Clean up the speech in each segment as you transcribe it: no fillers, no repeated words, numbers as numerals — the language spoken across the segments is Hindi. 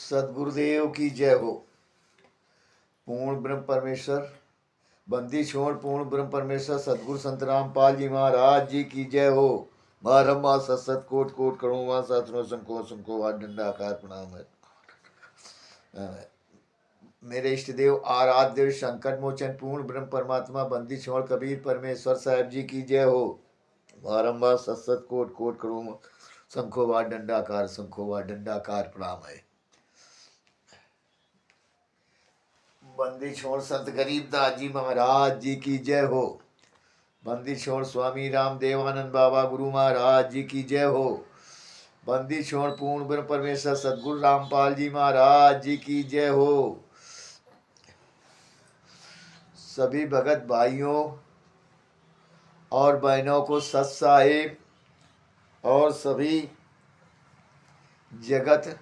सदगुरुदेव की जय हो। पूर्ण ब्रह्म परमेश्वर बंदी छोड़ पूर्ण ब्रह्म परमेश्वर सदगुरु संत रामपाल जी महाराज जी की जय हो। बारम्बार सत कोट कोट करोड़वा सहस्रों संको संको दंडाकार प्रणाम है। मेरे इष्ट देव आराध्य देव संकट मोचन पूर्ण ब्रह्म परमात्मा बंदी छोड़ कबीर परमेश्वर साहब जी की जय हो। बारम्बार सत कोट कोट करोड़वा संखोवा दंडाकार प्रणाम है। बंदी छोड़ संत गरीबदास जी महाराज जी की जय हो। बंदी छोड़ स्वामी राम देवानंद बाबा गुरु महाराज जी की जय हो। बंदी छोड़ पूर्ण ब्रह्म परमेश्वर सदगुरु रामपाल जी महाराज जी की जय हो। सभी भगत भाइयों और बहनों को सत साहिब और सभी जगत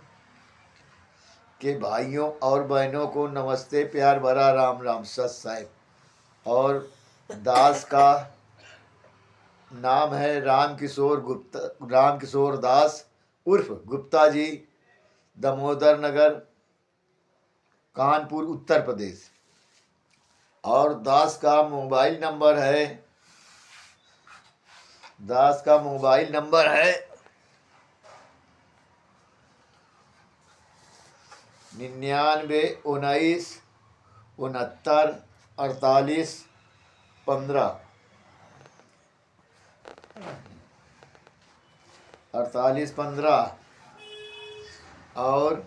के भाइयों और बहनों को नमस्ते प्यार भरा राम राम सत साहिब। और दास का नाम है राम किशोर दास उर्फ गुप्ता जी, दामोदर नगर, कानपुर, उत्तर प्रदेश। और दास का मोबाइल नंबर है 99 19 69 48 15 और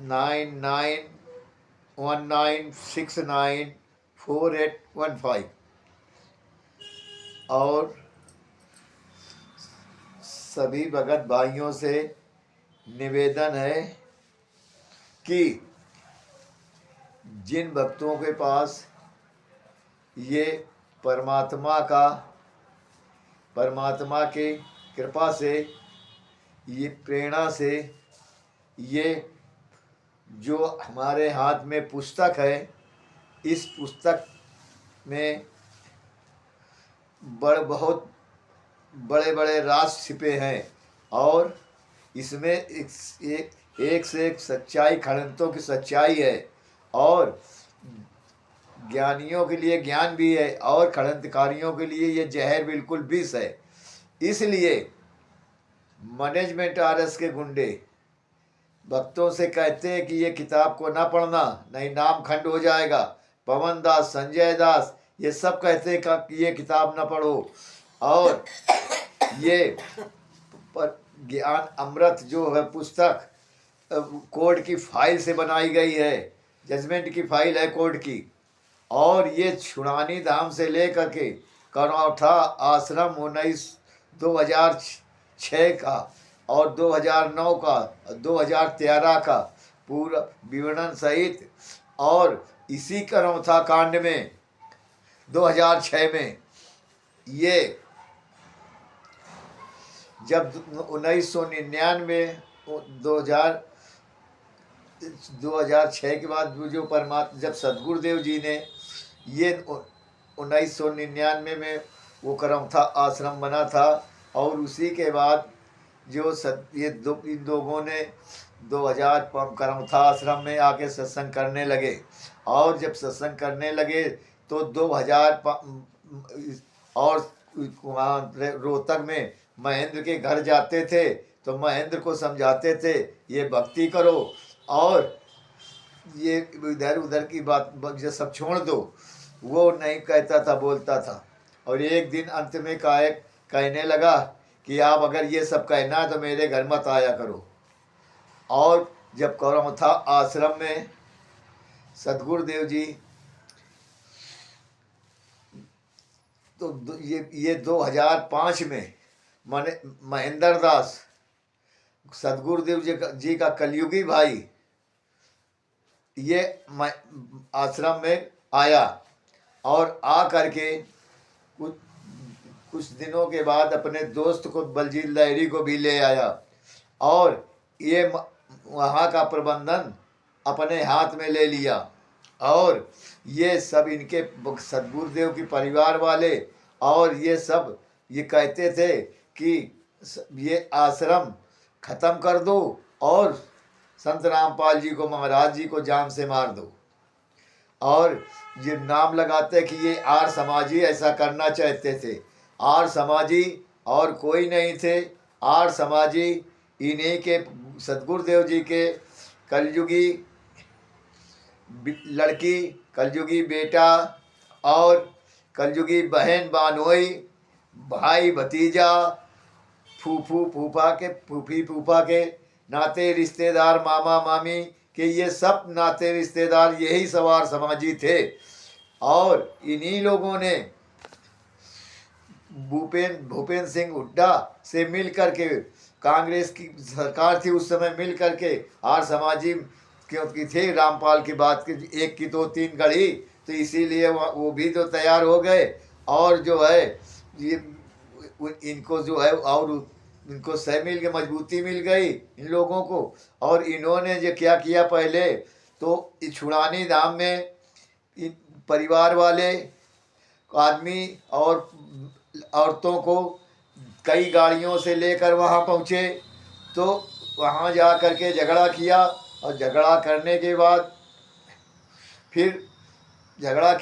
9919694815। और सभी भगत भाइयों से निवेदन है कि जिन भक्तों के पास ये परमात्मा के कृपा से, ये प्रेरणा से, ये जो हमारे हाथ में पुस्तक है, इस पुस्तक में बहुत बड़े बड़े राज छिपे हैं और इसमें एक से एक सच्चाई, खड़ंतों की सच्चाई है और ज्ञानियों के लिए ज्ञान भी है और खड़ंतकारियों के लिए ये जहर बिल्कुल विष है। इसलिए मैनेजमेंट आरएस के गुंडे भक्तों से कहते हैं कि ये किताब को ना पढ़ना, नहीं नाम खंड हो जाएगा। पवन दास, संजय दास, ये सब कहते हैं कि ये किताब ना पढ़ो। और ये ज्ञान अमृत जो है पुस्तक कोर्ट की फाइल से बनाई गई है, जजमेंट की फाइल है कोर्ट की। और ये छुड़ानी धाम से लेकर के करौठा आश्रम 2006 का और 2009 का, 2013 का पूरा विवरण सहित, और इसी करौठा कांड में 2006 में ये जब 1999 2006 के बाद जो परमात्मा, जब सदगुरुदेव जी ने ये 1999 में वो करौठा आश्रम बना था और उसी के बाद जो इन लोगों ने 2000 करौठा आश्रम में आके सत्संग करने लगे। और जब सत्संग करने लगे तो 2000 और वहाँ रोहतक में महेंद्र के घर जाते थे तो महेंद्र को समझाते थे ये भक्ति करो और ये इधर उधर की बात सब छोड़ दो। वो नहीं कहता था, बोलता था। और एक दिन अंत में कहने लगा कि आप अगर ये सब कहना है तो मेरे घर मत आया करो। और जब करौठा आश्रम में सदगुरुदेव जी तो ये 2005 में महेंद्र दास सदगुरुदेव जी का कलयुगी भाई ये आश्रम में आया और आ करके कुछ दिनों के बाद अपने दोस्त को बलजीत लहरी को भी ले आया और ये वहाँ का प्रबंधन अपने हाथ में ले लिया। और ये सब इनके सदगुरुदेव की परिवार वाले और ये सब ये कहते थे कि ये आश्रम ख़त्म कर दो और संत रामपाल जी को, महाराज जी को जान से मार दो। और ये नाम लगाते कि ये आर समाजी ऐसा करना चाहते थे। आर समाजी और कोई नहीं थे। आर समाजी इन्हीं के सदगुरुदेव जी के कलयुगी लड़की, कलयुगी बेटा और कलयुगी बहन बानोई, भाई भतीजा, फूफू फूफा के, फूफी फूफा के, नाते रिश्तेदार, मामा मामी के, ये सब नाते रिश्तेदार यही सवार समाजी थे। और इन्हीं लोगों ने भूपेंद्र सिंह हुड्डा से मिल करके, कांग्रेस की सरकार थी उस समय, मिल करके आर समाजी क्योंकि थे रामपाल की बात की, एक की दो तीन गढ़ी, तो इसीलिए वो भी तो तैयार हो गए। और जो है ये इनको जो है और इनको सह मिल के मजबूती मिल गई इन लोगों को। और इन्होंने जो क्या किया पहले तो इस छुड़ानी धाम में इन परिवार वाले आदमी और औरतों को कई गाड़ियों से लेकर वहाँ पहुँचे। तो वहाँ जा कर के झगड़ा किया और झगड़ा करने के बाद फिर झगड़ा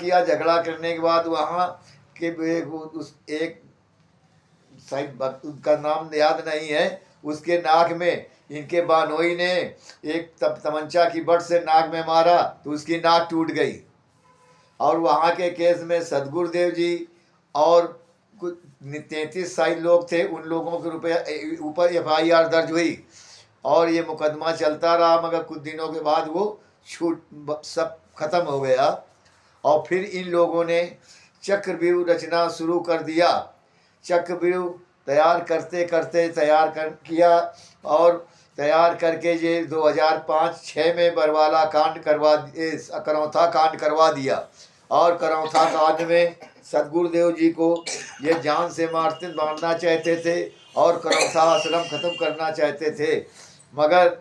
करने के बाद वहाँ के उस एक शायद उनका नाम याद नहीं है, उसके नाक में इनके बानोई ने एक तमंचा की बट से नाक में मारा तो उसकी नाक टूट गई। और वहाँ के केस में सदगुरुदेव जी और कुछ 33 शायद लोग थे, उन लोगों के ऊपर FIR दर्ज हुई और ये मुकदमा चलता रहा। मगर कुछ दिनों के बाद वो छूट सब खत्म हो गया। और फिर इन लोगों ने चक्रव्यूह रचना शुरू कर दिया। चक्रव्यूह तैयार करते करते किया और तैयार करके ये 2005-06 में बरवाला कांड करौथा कांड करवा दिया। और करौथा कांड में सदगुरुदेव जी को ये जान से मारना चाहते थे और करौथा आश्रम खत्म करना चाहते थे। मगर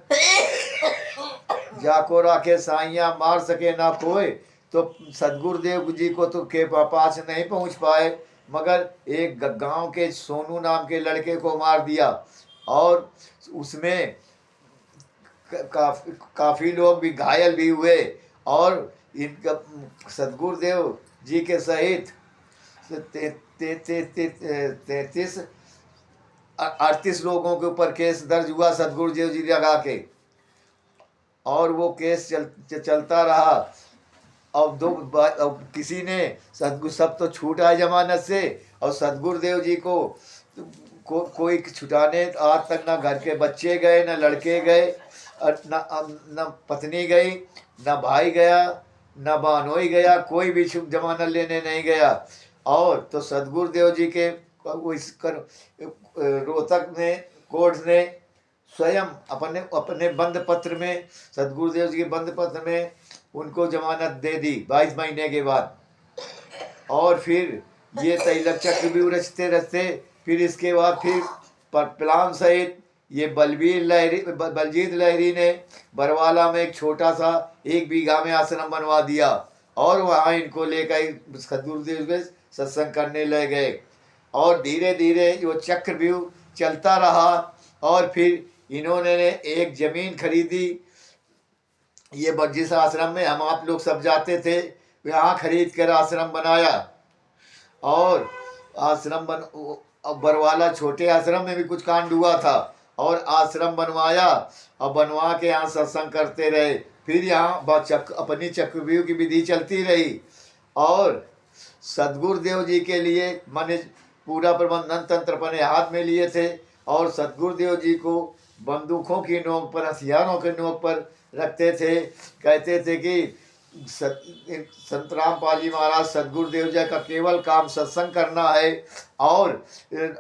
जाको राखे साइया मार सके ना कोई, तो सदगुरुदेव जी को तो के पास नहीं पहुंच पाए, मगर एक गांव के सोनू नाम के लड़के को मार दिया। और उसमें काफ़ी लोग भी घायल भी हुए। और इनका सदगुरुदेव जी के सहित 38 लोगों के ऊपर केस दर्ज हुआ सदगुरुदेव जी लगा के। और वो केस चलता रहा। अब किसी ने सब तो छूट आए जमानत से, और सदगुरुदेव जी कोई छुटाने आज तक ना घर के बच्चे गए, ना लड़के गए, ना पत्नी गई, ना भाई गया, ना बानोई गया, कोई भी जमानत लेने नहीं गया। और तो सदगुरुदेव जी के रोहतक में कोर्ट ने स्वयं अपने बंद पत्र में, सदगुरुदेव जी के बंद पत्र में उनको जमानत दे दी 22 महीने के बाद। और फिर ये तैलक चक्रव्यूह रचते रचते फिर इसके बाद फिर प्लान सहित ये बलजीत लहरी ने बरवाला में एक छोटा सा 1 बीघा में आश्रम बनवा दिया और वहाँ इनको लेकर सदगुरुदेव के सत्संग करने ले गए। और धीरे धीरे वो चक्रव्यूह चलता रहा। और फिर इन्होंने एक ज़मीन खरीदी, ये जिस आश्रम में हम आप लोग सब जाते थे वहाँ खरीद कर आश्रम बनाया। और आश्रम बरवाला छोटे आश्रम में भी कुछ कांड हुआ था। और आश्रम बनवाया और बनवा के यहाँ सत्संग करते रहे। फिर यहाँ अपनी चक्रव्यूह की विधि चलती रही। और सदगुरुदेव जी के लिए मैंने पूरा प्रबंधन तंत्र अपने हाथ में लिए थे। और सदगुरुदेव जी को बंदूकों की नोक पर, हथियारों के नोक पर रखते थे। कहते थे कि संत रामपाल जी महाराज सदगुरुदेव जी का केवल काम सत्संग करना है और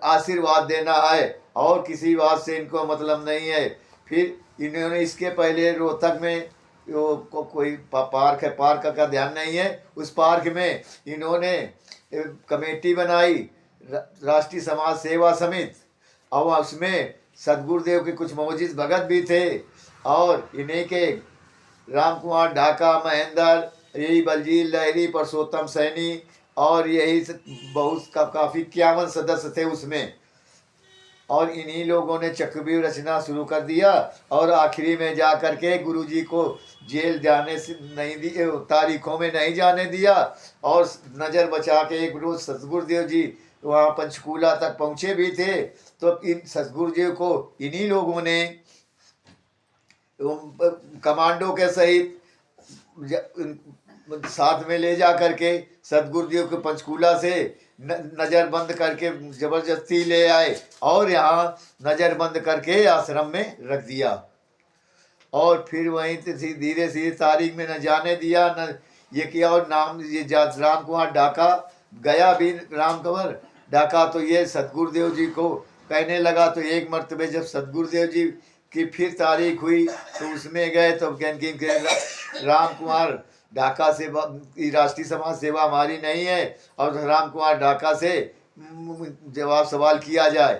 आशीर्वाद देना है, और किसी बात से इनको मतलब नहीं है। फिर इन्होंने इसके पहले रोहतक में कोई पार्क है, पार्क का ध्यान नहीं है, उस पार्क में इन्होंने कमेटी बनाई, राष्ट्रीय समाज सेवा समिति। और उसमें सदगुरुदेव के कुछ मौजूद भगत भी थे। और इन्हीं के राम कुमार ढाका, महेंद्र, यही बलजीत लहरी, परसोत्तम सैनी और यही बहुत काफ़ी 51 सदस्य थे उसमें। और इन्हीं लोगों ने चक्रव्यूह रचना शुरू कर दिया और आखिरी में जा कर के गुरुजी को जेल जाने से नहीं दी, तारीखों में नहीं जाने दिया और नज़र बचा के एक रोज सतगुरुदेव जी वहाँ पंचकूला तक पहुँचे भी थे। तो इन सतगुरुदेव को इन्हीं लोगों ने कमांडो के सहित साथ में ले जा करके सतगुरुदेव को पंचकूला से नज़र बंद करके जबरदस्ती ले आए और यहाँ नज़र बंद करके आश्रम में रख दिया और फिर वहीं से धीरे धीरे तारीख में न जाने दिया न ये किया। और नाम ये राम कुमार डाका गया भी, राम कंवर डाका तो ये सतगुरुदेव जी को कहने लगा। तो एक मर्तबे जब सतगुरुदेव जी की फिर तारीख हुई तो उसमें गए तो राम कुमार ढाका से राष्ट्रीय समाज सेवा हमारी नहीं है और राम कुमार ढाका से जवाब सवाल किया जाए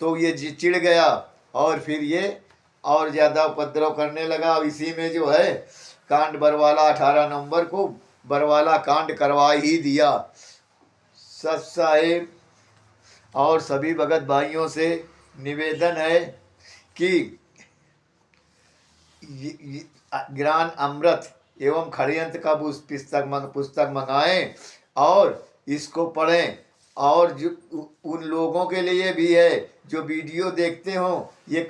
तो ये चिढ़ गया और फिर ये और ज़्यादा उपद्रव करने लगा। इसी में जो है कांड बरवाला 18 नवंबर को बरवाला कांड करवा ही दिया। सत साहेब और सभी भगत भाइयों से निवेदन है कि ज्ञान अमृत एवं षड्यंत्र का पुस्तक मंगाएं और इसको पढ़ें। और जो उन लोगों के लिए भी है जो वीडियो देखते हो, ये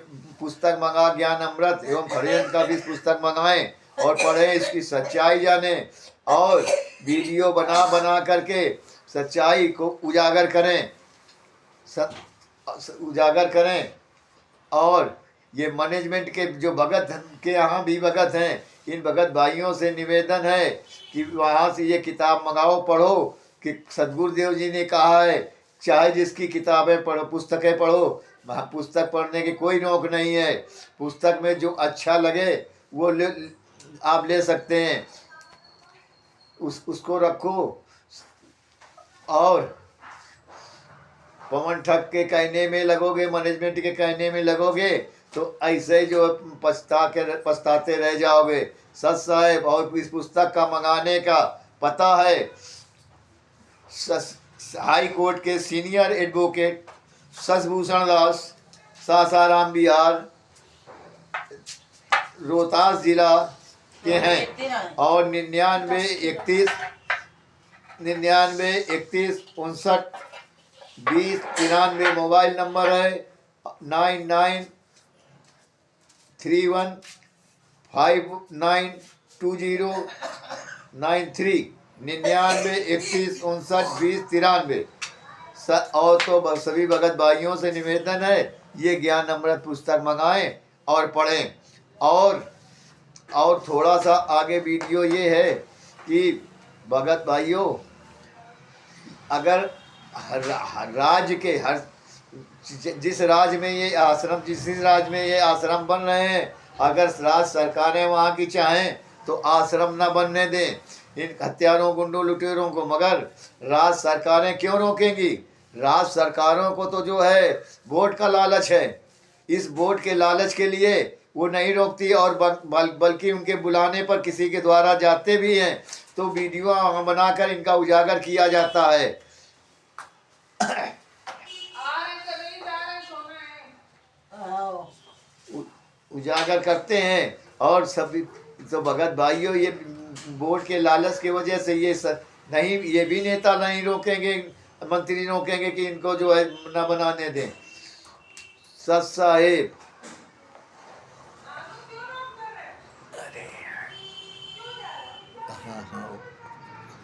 पुस्तक मंगा ज्ञान अमृत एवं षड्यंत्र का भी पुस्तक मंगाएं और पढ़ें, इसकी सच्चाई जाने और वीडियो बना बना करके सच्चाई को उजागर करें। और ये मैनेजमेंट के जो भगत के यहाँ भी भगत हैं, इन भगत भाइयों से निवेदन है कि वहाँ से ये किताब मंगाओ, पढ़ो कि सतगुरुदेव जी ने कहा है चाहे जिसकी किताबें पढ़ो, पुस्तकें पढ़ो। पुस्तक पढ़ने की कोई रोक नहीं है, पुस्तक में जो अच्छा लगे वो आप ले सकते हैं, उसको रखो। और पवन ठग के कहने में लगोगे, मैनेजमेंट के कहने में लगोगे तो ऐसे जो पछताते रह जाओगे। सत साहेब और इस पुस्तक का मंगाने का पता है हाई कोर्ट के सीनियर एडवोकेट शशिभूषण दास, सासाराम बिहार, रोहतास जिला के हैं और 9931592093 मोबाइल नंबर है। 9931592093 9931592093। और तो सभी भगत भाइयों से निवेदन है ये ज्ञान अमृत पुस्तक मंगाएं और पढ़ें। और थोड़ा सा आगे वीडियो ये है कि भगत भाइयों, अगर राज्य के जिस राज्य में ये आश्रम बन रहे हैं, अगर राज्य सरकारें वहाँ की चाहें तो आश्रम न बनने दें इन हत्यारों, गुंडों, लुटेरों को। मगर राज्य सरकारें क्यों रोकेंगी? राज्य सरकारों को तो जो है वोट का लालच है, इस वोट के लालच के लिए वो नहीं रोकती और बल्कि उनके बुलाने पर किसी के द्वारा जाते भी हैं तो वीडियो बनाकर इनका उजागर किया जाता है। उजागर करते हैं और सभी तो भगत भाइयों ये वोट के लालच की वजह से नहीं, ये भी नेता नहीं रोकेंगे, मंत्री रोकेंगे कि इनको जो है न बनाने दें। सत साहेब